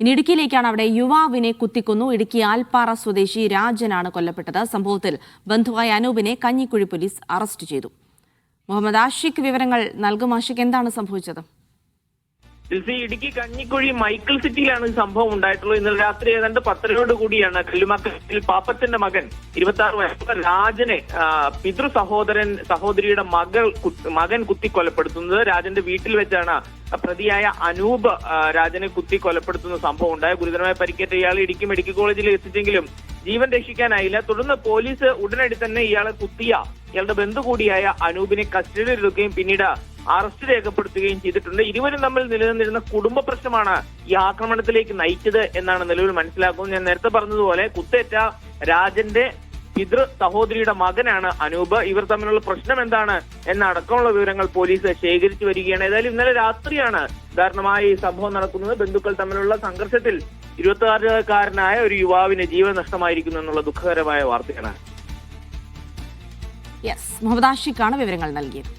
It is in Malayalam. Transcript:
ഇനി ഇടുക്കിയിലേക്കാണ്. അവിടെ യുവാവിനെ കുത്തിക്കൊന്നു. ഇടുക്കി ആൽപ്പാറ സ്വദേശി രാജനാണ് കൊല്ലപ്പെട്ടത്. സംഭവത്തിൽ ബന്ധുവായ അനൂപിനെ കഞ്ഞിക്കുഴി പോലീസ് അറസ്റ്റ് ചെയ്തു. മുഹമ്മദ് ആഷിഖ് വിവരങ്ങൾ നൽകും. ആഷിഖ്, എന്താണ് സംഭവിച്ചത്? ഇടുക്കി കഞ്ഞിക്കുഴി മൈക്കിൾ സിറ്റിയിലാണ് ഈ സംഭവം ഉണ്ടായിട്ടുള്ളത്. ഇന്നലെ രാത്രി ഏതാണ്ട് 10:30 കൂടിയാണ് കല്ലുമാക്കൽ പാപ്പത്തിന്റെ മകൻ 26 വയസ്സുള്ള രാജനെ പിതൃ സഹോദരിയുടെ മകൻ കുത്തി കൊലപ്പെടുത്തുന്നത്. രാജന്റെ വീട്ടിൽ വെച്ചാണ് പ്രതിയായ അനൂപ് രാജനെ കുത്തി കൊലപ്പെടുത്തുന്ന സംഭവം ഉണ്ടായ. ഗുരുതരമായ പരിക്കേറ്റ ഇയാൾ ഇടുക്കി മെഡിക്കൽ കോളേജിൽ എത്തിച്ചെങ്കിലും ജീവൻ രക്ഷിക്കാനായില്ല. തുടർന്ന് പോലീസ് ഉടനടി തന്നെ ഇയാളെ കുത്തിയ ഇയാളുടെ ബന്ധു കൂടിയായ അനൂപിനെ കസ്റ്റഡിയിലെടുക്കുകയും പിന്നീട് അറസ്റ്റ് രേഖപ്പെടുത്തുകയും ചെയ്തിട്ടുണ്ട്. ഇരുവരും തമ്മിൽ നിലനിന്നിരുന്ന കുടുംബ പ്രശ്നമാണ് ഈ ആക്രമണത്തിലേക്ക് നയിച്ചത് എന്നാണ് നിലവിൽ മനസ്സിലാക്കുന്നത്. ഞാൻ നേരത്തെ പറഞ്ഞതുപോലെ കുത്തേറ്റ രാജന്റെ പിതൃ സഹോദരിയുടെ മകനാണ് അനൂപ്. ഇവർ തമ്മിലുള്ള പ്രശ്നം എന്താണ് എന്നടക്കമുള്ള വിവരങ്ങൾ പോലീസ് ശേഖരിച്ചു വരികയാണ്. ഏതായാലും ഇന്നലെ രാത്രിയാണ് ദാരുണമായ ഈ സംഭവം നടക്കുന്നത്. ബന്ധുക്കൾ തമ്മിലുള്ള സംഘർഷത്തിൽ 26-കാരനായ ഒരു യുവാവിന് ജീവൻ നഷ്ടമായിരിക്കുന്നു എന്നുള്ള ദുഃഖകരമായ വാർത്തയാണ്. മുഹമ്മദ് ആഷിഖാണ് വിവരങ്ങൾ നൽകിയത്.